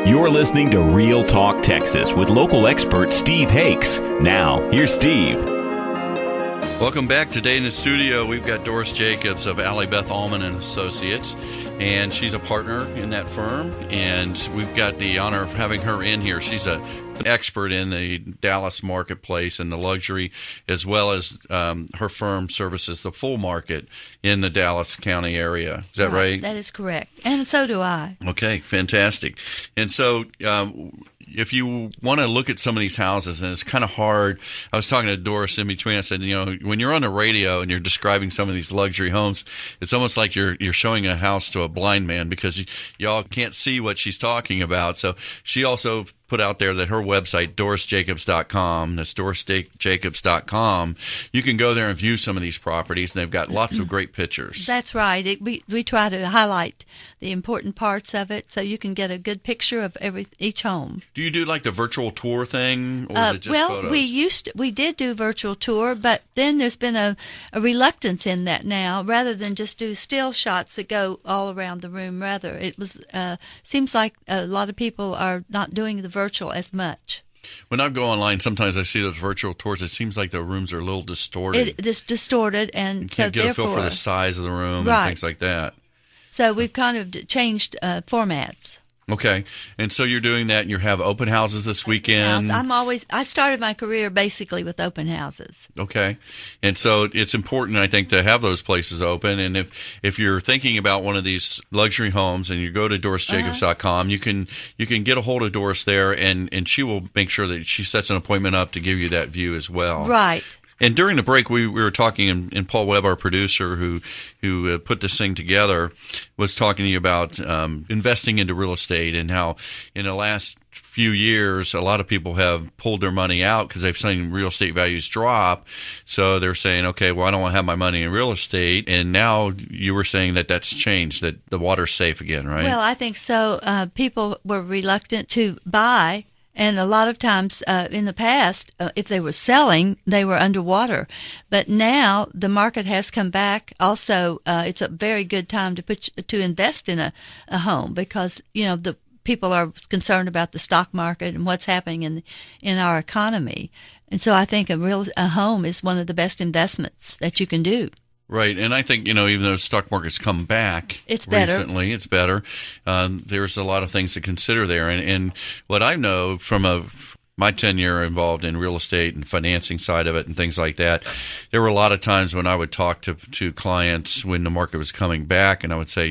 You're listening to Real Talk Texas with local expert Steve Hakes. Now, here's Steve. Welcome back. Today in the studio, we've got Doris Jacobs of Alley Beth Allman and Associates, and she's a partner in that firm, and we've got the honor of having her in here. She's an expert in the Dallas marketplace and the luxury, as well as her firm services the full market in the Dallas County area. Is that right? That is correct, and so do I. Okay, fantastic. And so if you want to look at some of these houses, and it's kind of hard. I was talking to Doris in between. I said, when you're on the radio and you're describing some of these luxury homes, it's almost like you're showing a house to a blind man because y'all can't see what she's talking about. So she also put out there that her website, DorisJacobs.com, that's DorisJacobs.com, you can go there and view some of these properties, and they've got lots of great pictures. That's right. We try to highlight the important parts of it so you can get a good picture of each home. Do you do like the virtual tour thing, or is it just photos? We did do virtual tour, but then there's been a reluctance in that now, rather than just do still shots that go all around the room. Rather, it was seems like a lot of people are not doing the virtual as much. When I go online, sometimes I see those virtual tours. It seems like the rooms are a little distorted. It's distorted, and you can't get a feel for the size of the room and things like that. So we've kind of changed formats. Okay, and so you're doing that, and you have open houses this weekend. I started my career basically with open houses. Okay, and so it's important, I think, to have those places open. And if you're thinking about one of these luxury homes, and you go to DorisJacobs.com, you can get a hold of Doris there, and she will make sure that she sets an appointment up to give you that view as well. Right. And during the break, we were talking, and Paul Webb, our producer, who put this thing together, was talking to you about investing into real estate and how in the last few years, a lot of people have pulled their money out because they've seen real estate values drop. So they're saying, okay, well, I don't want to have my money in real estate. And now you were saying that that's changed, that the water's safe again, right? Well, I think so. People were reluctant to buy. And a lot of times in the past, if they were selling, they were underwater. But now the market has come back. Also, it's a very good time to invest in a home because, the people are concerned about the stock market and what's happening in our economy. And so I think a home is one of the best investments that you can do. Right, and I think, even though the stock market's come back recently, it's better. There's a lot of things to consider there. And what I know from my tenure involved in real estate and financing side of it and things like that, there were a lot of times when I would talk to clients when the market was coming back, and I would say,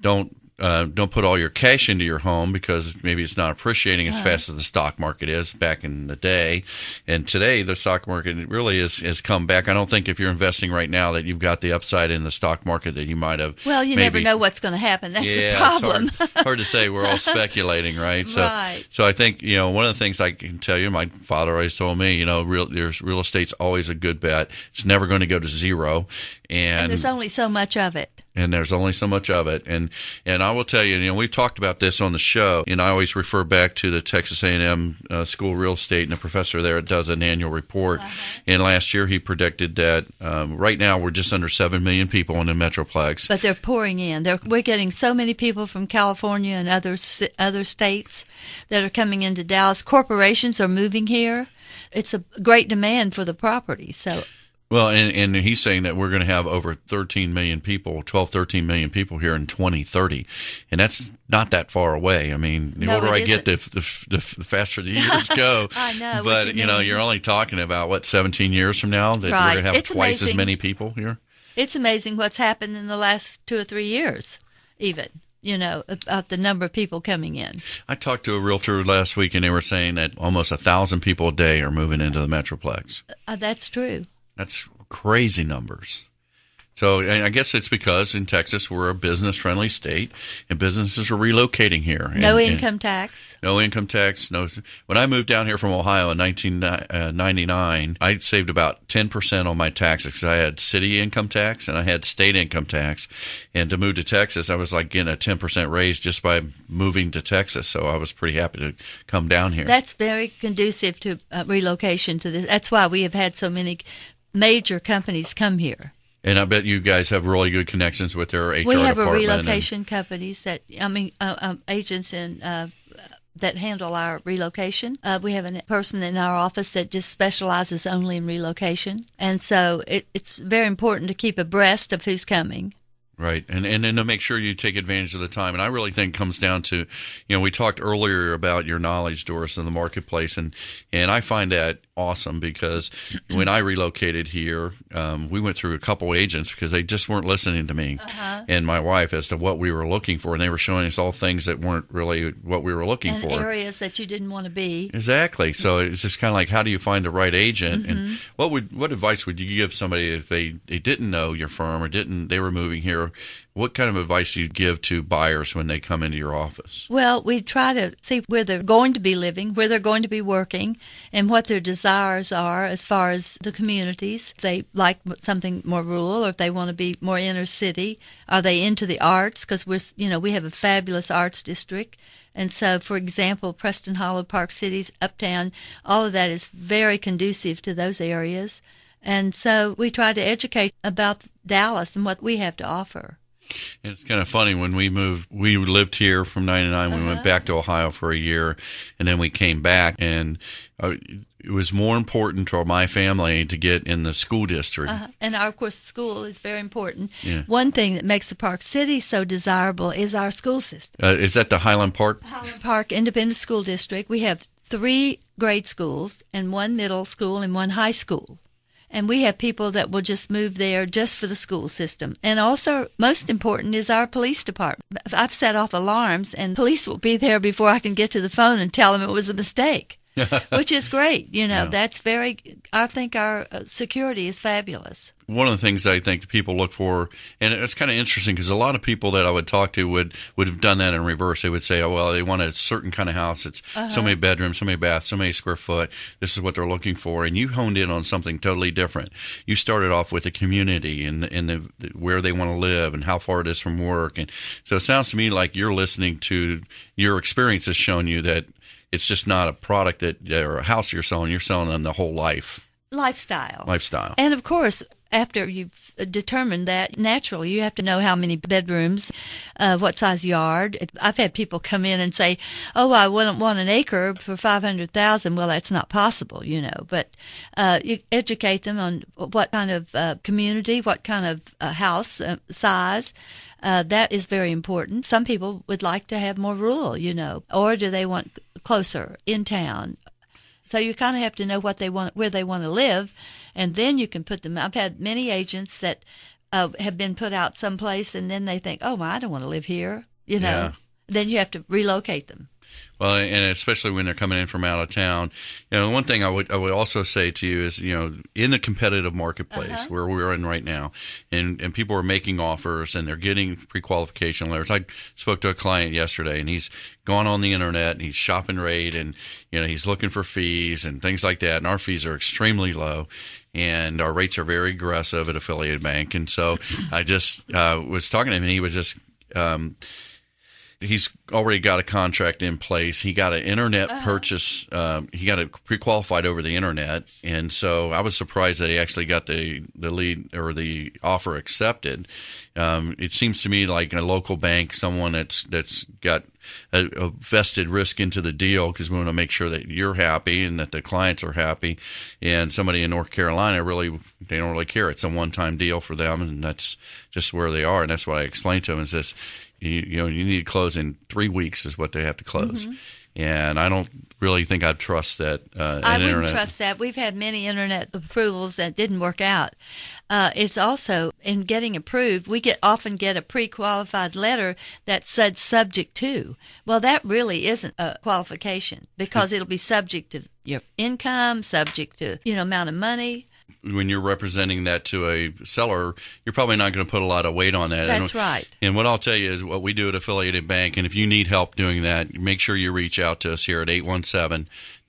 don't put all your cash into your home because maybe it's not appreciating as fast as the stock market is back in the day. And today, the stock market really has come back. I don't think if you're investing right now that you've got the upside in the stock market that you might have. Well, you never know what's going to happen. That's the problem. It's hard to say. We're all speculating, right? Right. So I think, one of the things I can tell you, my father always told me, real estate's always a good bet. It's never going to go to zero. And there's only so much of it. And there's only so much of it. And I will tell you, we've talked about this on the show, and I always refer back to the Texas A&M School of Real Estate, and the professor there does an annual report. And last year he predicted that right now we're just under 7 million people in the Metroplex. But they're pouring in. We're getting so many people from California and other states that are coming into Dallas. Corporations are moving here. It's a great demand for the property. So. Well, and he's saying that we're going to have over 13 million people here in 2030. And that's not that far away. I mean, the older I get, the faster the years go. I know. But, you're only talking about, 17 years from now that we're going to have twice as many people here? It's amazing what's happened in the last 2 or 3 years, even. About the number of people coming in. I talked to a realtor last week, and they were saying that almost 1,000 people a day are moving into the Metroplex. That's true. That's crazy numbers. So I guess it's because in Texas we're a business-friendly state, and businesses are relocating here. No income tax. No income tax. No. When I moved down here from Ohio in 1999, I saved about 10% on my taxes because I had city income tax and I had state income tax. And to move to Texas, I was like getting a 10% raise just by moving to Texas. So I was pretty happy to come down here. That's very conducive to relocation to this. That's why we have had so many major companies come here. And I bet you guys have really good connections with their HR department. We have department. Relocation companies that, agents in that handle our relocation. We have a person in our office that just specializes only in relocation. And so it's very important to keep abreast of who's coming. Right. And then to make sure you take advantage of the time. And I really think it comes down to, we talked earlier about your knowledge, Doris, in the marketplace. And I find that awesome because when I relocated here, we went through a couple agents because they just weren't listening to me and my wife as to what we were looking for. And they were showing us all things that weren't really what we were looking for. And areas that you didn't want to be. Exactly. So it's just kind of like, how do you find the right agent? And what advice would you give somebody if they didn't know your firm or they were moving here? What kind of advice do you give to buyers when they come into your office? Well, we try to see where they're going to be living, where they're going to be working, and what their desires are as far as the communities. If they like something more rural, or if they want to be more inner city. Are they into the arts? Because we have a fabulous arts district. And so, for example, Preston Hollow, Park Cities, Uptown, all of that is very conducive to those areas. And so we try to educate about Dallas and what we have to offer. And it's kind of funny, when we moved, we lived here from 99. We went back to Ohio for a year, and then we came back. And it was more important to my family to get in the school district. And of course, school is very important. Yeah. One thing that makes the Park City so desirable is our school system. Is that the Highland Park? Highland Park Independent School District. We have 3 grade schools and 1 middle school and 1 high school. And we have people that will just move there just for the school system. And also, most important is our police department. I've set off alarms, and police will be there before I can get to the phone and tell them it was a mistake, which is great. That's I think our security is fabulous. One of the things I think people look for, and it's kind of interesting because a lot of people that I would talk to would have done that in reverse. They would say, oh, well, they want a certain kind of house. It's so many bedrooms, so many baths, so many square foot. This is what they're looking for. And you honed in on something totally different. You started off with the community and where they want to live and how far it is from work. And so it sounds to me like you're listening to your experience has shown you that it's just not a product or a house you're selling them the whole lifestyle. And of course, after you've determined that, naturally, you have to know how many bedrooms, what size yard. I've had people come in and say, oh, I wouldn't want an acre for $500,000. Well, that's not possible, But you educate them on what kind of community, what kind of house size. That is very important. Some people would like to have more rural, or do they want closer in town? So you kind of have to know what they want, where they want to live, and then you can put them. I've had many agents that have been put out someplace, and then they think, "Oh, well, I don't want to live here." Yeah. Then you have to relocate them. Well, and especially when they're coming in from out of town. One thing I would also say to you is, in the competitive marketplace where we're in right now, and people are making offers and they're getting pre-qualification letters. I spoke to a client yesterday, and he's gone on the internet and he's shopping rate, and he's looking for fees and things like that. And our fees are extremely low, and our rates are very aggressive at Affiliated Bank. And so I just was talking to him, and he was just he's already got a contract in place. He got an internet purchase. He got it pre-qualified over the internet, and so I was surprised that he actually got the lead or the offer accepted. It seems to me like a local bank, someone that's got a vested risk into the deal, because we want to make sure that you're happy and that the clients are happy. And somebody in North Carolina, they don't really care. It's a one-time deal for them, and that's just where they are. And that's what I explained to them is this. You need to close in 3 weeks is what they have to close. And I don't really think I'd trust that. I wouldn't trust that. We've had many internet approvals that didn't work out. It's also, in getting approved, we often get a pre-qualified letter that said subject to. Well, that really isn't a qualification, because it'll be subject to your income, subject to, amount of money. When you're representing that to a seller, you're probably not going to put a lot of weight on that. That's right. And what I'll tell you is what we do at Affiliated Bank, and if you need help doing that, make sure you reach out to us here at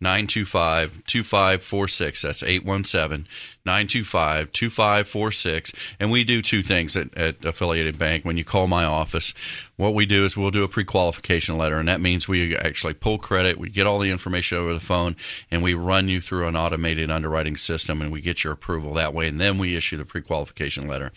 817-925-2546. That's 817-925-2546. And we do two things at Affiliated Bank. When you call my office, what we do is we'll do a pre-qualification letter, and that means we actually pull credit, we get all the information over the phone, and we run you through an automated underwriting system, and we get your approval that way, and then we issue the pre-qualification letter.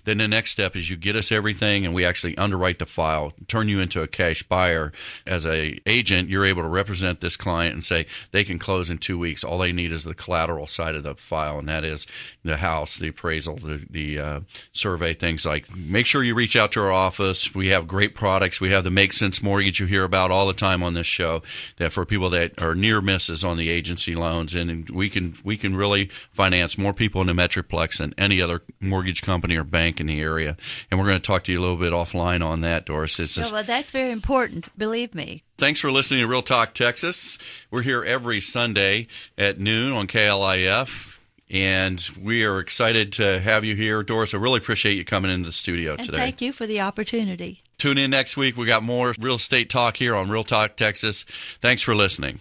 Then the next step is you get us everything, and we actually underwrite the file, turn you into a cash buyer. As a agent, you're able to represent this client and say they can close in 2 weeks. All they need is the collateral side of the file, and that is the house, the appraisal, the survey, things like. Make sure you reach out to our office. We have great products. We have the Make Sense Mortgage you hear about all the time on this show, that for people that are near misses on the agency loans, and we can really finance more people in the Metroplex than any other mortgage company or bank in the area. And we're going to talk to you a little bit offline on that, Doris. Well, that's very important, believe me. Thanks for listening to Real Talk Texas. We're here every Sunday at noon on KLIF. And we are excited to have you here. Doris, I really appreciate you coming into the studio today. Thank you for the opportunity. Tune in next week. We got more real estate talk here on Real Talk Texas. Thanks for listening.